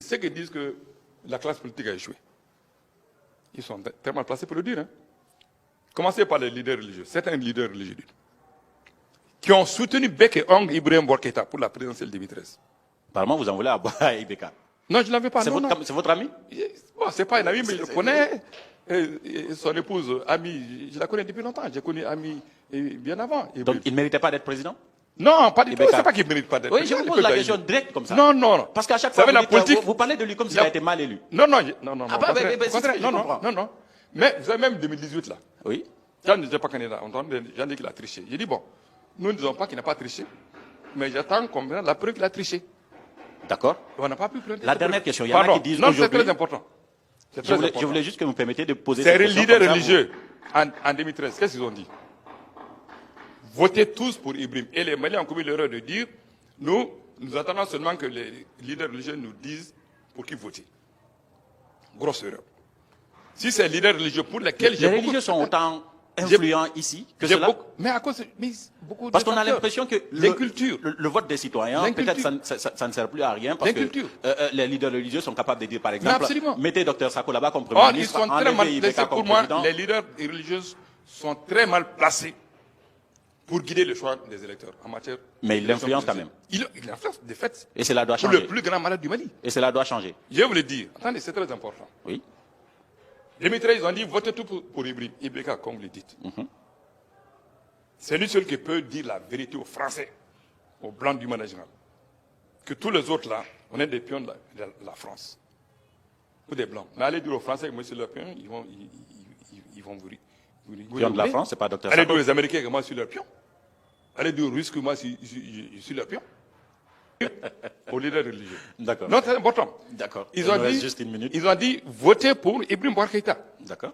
ceux qui disent que la classe politique a échoué, ils sont très mal placés pour le dire. Hein. Commencez par les leaders religieux, certains leaders religieux qui ont soutenu bec et ongle Ibrahim Boubacar pour la présidentielle 2013. Apparemment, vous en voulez à Ibeka. Non, je ne l'avais pas. C'est votre ami? Bon, c'est pas un ami, mais je le connais. Et son épouse, Ami, je la connais depuis longtemps. J'ai connu Ami bien avant. Donc, il ne méritait pas d'être président? Non, pas du tout. C'est pas qu'il ne mérite pas d'être président. Oui, je vous pose la question directe comme ça. Non, non, non. Parce qu'à chaque fois, vous parlez de lui comme s'il a été mal élu. Non, non, non, non. Ah, non, non. Mais vous avez même 2018 là. Oui. Jean n'était pas candidat. Jean dit qu'il a triché. J'ai dit, bon, nous ne disons pas qu'il n'a pas triché, mais j'attends qu'on me donne la preuve qu'il a triché. D'accord. On n'a pas pu prendre. La dernière question, il y en a qui disent non, aujourd'hui... c'est très important. Je voulais juste que vous me permettiez de poser cette question. C'est les leaders religieux, en 2013, qu'est-ce qu'ils ont dit? Votez tous pour Ibrahim. Et les Maliens ont commis l'erreur de dire, nous attendons seulement que les leaders religieux nous disent pour qui voter. Grosse erreur. Si c'est les leaders religieux pour lesquels les religieux sont autant influents ici que cela. Mais à cause beaucoup parce qu'on a l'impression que le vote des citoyens, peut-être ça ne sert plus à rien parce que les leaders religieux sont capables de dire, par exemple, mettez Dr Sako là-bas comme Premier ministre. Ils sont très mal placés pour moi. Les leaders religieux sont très mal placés pour guider le choix des électeurs en matière. Mais il l'influence quand même. Il influence de fait. Et cela doit changer. Pour le plus grand malade du Mali. Et cela doit changer. Je vais vous le dire. Attendez, c'est très important. Oui. 2013, ils ont dit votez tout pour Ibeka, comme vous le dites. C'est lui seul qui peut dire la vérité aux Français, aux Blancs du management. Que tous les autres là, on est des pions de la France. Ou des Blancs. Mais allez dire aux Français que moi je suis leur pion, ils vont vous pion de la France, c'est pas Dr Sako. Allez dire aux Américains que moi je suis leur pion. Allez dire aux Russes que moi je suis leur pion. Aux leaders religieux. D'accord. Non, c'est important. D'accord. Ils ont dit votez pour Ibrahim Boubacar. D'accord.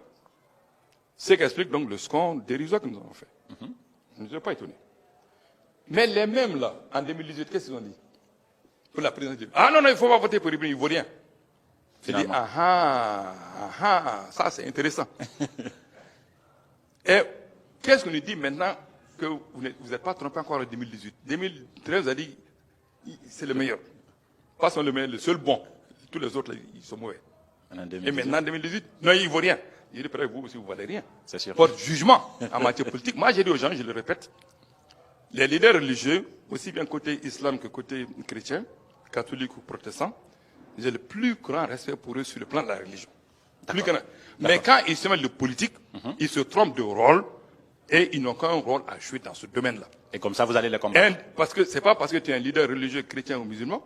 Ce qui explique donc le score dérisoire que nous avons fait. Je ne suis pas étonné. Mais les mêmes là, en 2018, qu'est-ce qu'ils ont dit? Pour la présidence. Ah non, non, il ne faut pas voter pour Ibrahim, il ne vaut rien. J'ai dit, ça c'est intéressant. Et qu'est-ce qu'on nous dit maintenant que vous n'êtes pas trompé encore en 2018? 2013, vous avez dit, c'est le meilleur. Pas seulement le meilleur, le seul bon. Tous les autres, ils sont mauvais. Et maintenant, en 2018, non, il ne vaut rien. Il dit, vous aussi, vous ne valez rien. C'est sûr. Votre jugement en matière politique. Moi, j'ai dit aux gens, je le répète, les leaders religieux, aussi bien côté islam que côté chrétien, catholique ou protestant, j'ai le plus grand respect pour eux sur le plan de la religion. Mais quand ils se mettent de politique, ils se trompent de rôle et ils n'ont qu'un rôle à jouer dans ce domaine-là. Et comme ça, vous allez les combattre. Parce que c'est pas parce que tu es un leader religieux chrétien ou musulman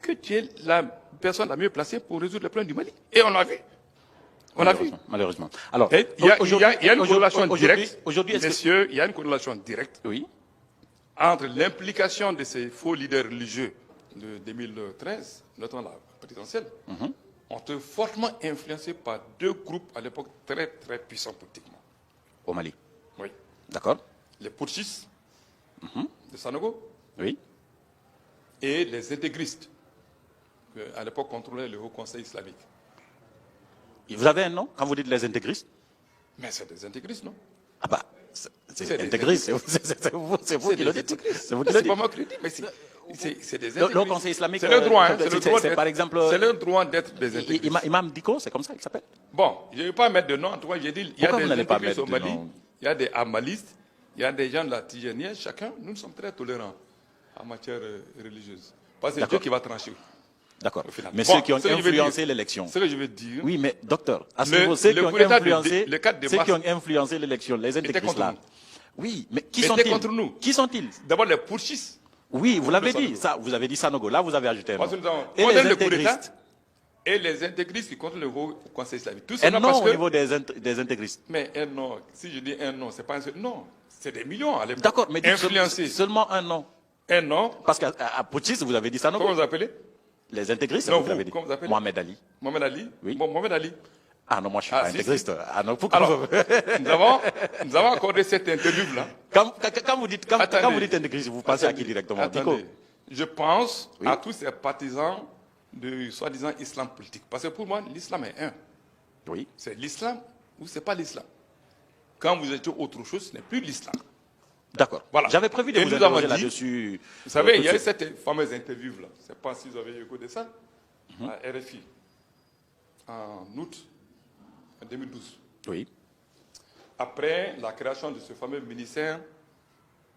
que tu es la personne la mieux placée pour résoudre le problème du Mali. Et on l'a vu. On a vu. Malheureusement. Alors, il y a une corrélation directe, messieurs, il y a une corrélation directe entre l'implication de ces faux leaders religieux de 2013, notamment la présidentielle, ont été fortement influencés par deux groupes à l'époque très très puissants politiquement. Au Mali. Oui. D'accord. Les putschistes de Sanogo. Oui. Et les intégristes, qui à l'époque contrôlaient le Haut Conseil islamique. Vous avez un nom quand vous dites les intégristes? Mais c'est des intégristes, non? Ah bah, c'est intégristes, c'est vous qui le dites. C'est vous qui le dites. C'est pas moi qui le dis, mais c'est des intégristes. Le Haut Conseil islamique, c'est le droit, hein, par exemple... C'est le droit d'être des intégristes. Imam Diko, c'est comme ça qu'il s'appelle? Bon, je ne vais pas mettre de nom, en tout cas, j'ai dit, il y a des intégristes au Mali, il y a des amalistes, il y a des gens de la Tijaniya, chacun, nous sommes très tolérants en matière religieuse. Parce que c'est Dieu qui va trancher. D'accord. Mais ceux qui ont influencé l'élection. C'est ce que je veux dire. Oui, mais docteur, à ce niveau, ceux qui ont influencé l'élection, les intégristes là. Oui, mais qui sont-ils? Contre nous. Qui sont-ils? D'abord les putschistes. Oui, vous l'avez dit. Ça, vous avez dit Sanogo. Là, vous avez ajouté un nom. Et les intégristes. Et les intégristes qui contre le Haut Conseil islamique. Un nom au niveau des intégristes. Mais un nom, si je dis un nom, c'est pas un seul. Non, c'est des millions à l'époque. D'accord, mais influencés. Seulement un nom. Un nom. Parce qu'à putschistes, vous avez dit Sanogo. Comment vous appelez? Les intégristes, non, vous l'avez dit. Comment vous appelez? Mohamed Ali. Mohamed Ali? Oui. Bon, Mohamed Ali. Ah non, moi je suis pas intégriste. Si. Ah non, pourquoi? Alors, nous avons accordé cette interview-là. Quand vous dites intégriste, vous pensez à qui directement? Attendez. Je pense à tous ces partisans de soi-disant islam politique. Parce que pour moi, l'islam est un. Oui. C'est l'islam ou c'est pas l'islam. Quand vous êtes autre chose, ce n'est plus l'islam. D'accord. Voilà. J'avais prévu de vous interroger là-dessus. Vous savez, il y a eu cette fameuse interview-là. Je ne sais pas si vous avez écouté ça. à RFI en août 2012. Oui. Après la création de ce fameux ministère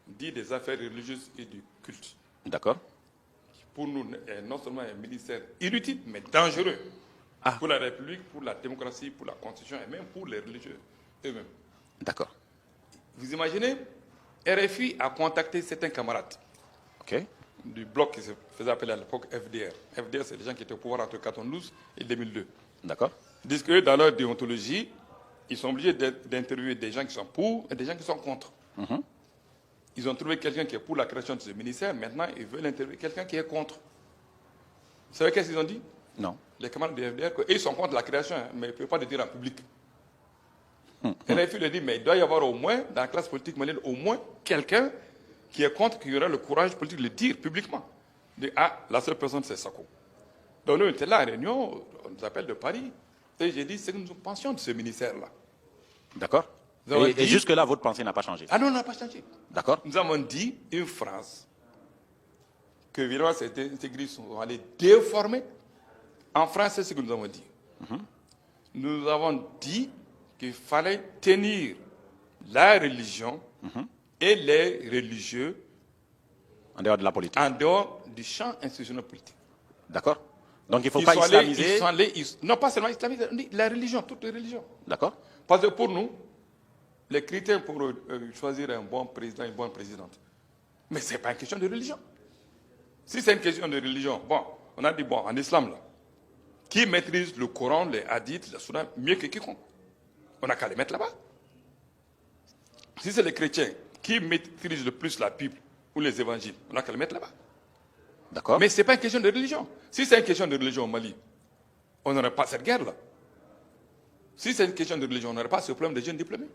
dit des affaires religieuses et du culte. D'accord. Qui pour nous est non seulement un ministère inutile, mais dangereux pour la République, pour la démocratie, pour la Constitution et même pour les religieux eux-mêmes. D'accord. Vous imaginez, RFI a contacté certains camarades du bloc qui se faisait appeler à l'époque FDR. FDR, c'est les gens qui étaient au pouvoir entre 1992 et 2002. D'accord. Ils disent que dans leur déontologie, ils sont obligés d'interviewer des gens qui sont pour et des gens qui sont contre. Ils ont trouvé quelqu'un qui est pour la création de ce ministère. Maintenant, ils veulent interviewer quelqu'un qui est contre. Vous savez qu'est-ce qu'ils ont dit? Non. Les camarades du FDR, ils sont contre la création, mais ils ne peuvent pas le dire en public. RFI le dit, mais il doit y avoir au moins, dans la classe politique malienne, au moins quelqu'un qui est contre, qui aura le courage politique de le dire publiquement. De la seule personne, c'est Sako. Donc nous, on était là à la réunion, on nous appelle de Paris. Et j'ai dit, c'est que nous pensions de ce ministère-là. D'accord. Et jusque-là, votre pensée n'a pas changé? Ah non, elle n'a pas changé. D'accord. Nous avons dit une phrase que évidemment, ces intégristes sont allés déformer. En France, c'est ce que nous avons dit. Nous avons dit qu'il fallait tenir la religion et les religieux en dehors de la politique, en dehors du champ institutionnel politique. D'accord. Donc il ne faut pas islamiser. Non, pas seulement islamiser, la religion, toutes les religions. D'accord. Parce que pour nous, les critères pour choisir un bon président, une bonne présidente, mais ce n'est pas une question de religion. Si c'est une question de religion, bon, on a dit, bon, en islam, là, qui maîtrise le Coran, les hadiths, le Soudan, mieux que quiconque? On n'a qu'à les mettre là-bas. Si c'est les chrétiens qui maîtrisent le plus la Bible ou les évangiles, on n'a qu'à les mettre là-bas. D'accord. Mais ce n'est pas une question de religion. Si c'est une question de religion au Mali, on n'aurait pas cette guerre-là. Si c'est une question de religion, on n'aurait pas ce problème de jeunes diplômés.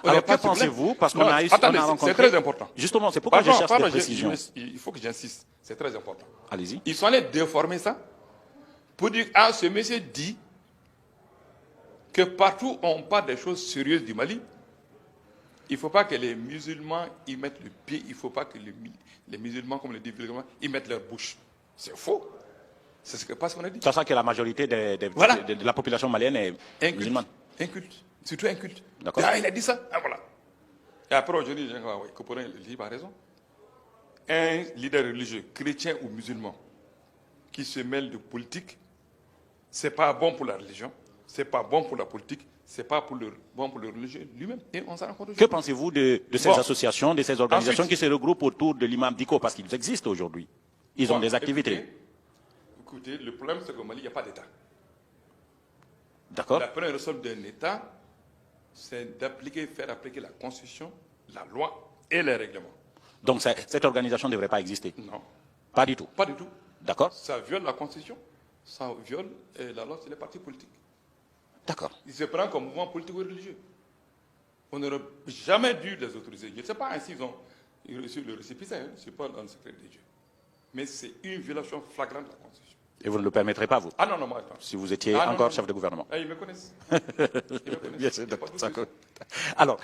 Alors que pensez-vous? Parce qu'on a rencontré... C'est très important. Justement, c'est pourquoi je cherche des précisions. Il faut que j'insiste. C'est très important. Allez-y. Ils sont allés déformer ça pour dire, ce monsieur dit que partout où on parle des choses sérieuses du Mali, il ne faut pas que les musulmans y mettent le pied, il ne faut pas que les musulmans, comme le dit vulgairement, y mettent leur bouche. C'est faux. C'est ce qu'on a dit. Sachant que la majorité de la population malienne est musulmane. Inculte. Surtout inculte. D'accord. Il a dit ça. Voilà. Et après, aujourd'hui, Couperin a raison. Un leader religieux, chrétien ou musulman, qui se mêle de politique, ce n'est pas bon pour la religion, ce n'est pas bon pour la politique, ce n'est pas bon pour le religieux lui-même. Et on s'en rend compte. Que pensez-vous de ces associations, de ces organisations qui se regroupent autour de l'imam Dicko? Parce qu'ils existent aujourd'hui. Ils ont des activités. Écoutez, le problème, c'est qu'au Mali, il n'y a pas d'État. D'accord. La première ressource d'un État, c'est faire appliquer la Constitution, la loi et les règlements. Donc cette organisation ne devrait pas exister? Non. Pas du tout? Pas du tout. D'accord. Ça viole la Constitution, ça viole la loi sur les partis politiques. D'accord. Il se prend comme mouvement politique ou religieux. On n'aurait jamais dû les autoriser. Je ne sais pas ainsi ils ont reçu le récépissé, je ne suis pas dans le secret des dieux. Mais c'est une violation flagrante de la Constitution. Et vous ne le permettrez pas, vous? Ah non, moi, attends. Si vous étiez encore chef de gouvernement. Ils me connaissent. Ils me connaissent. Bien sûr, d'accord. Alors,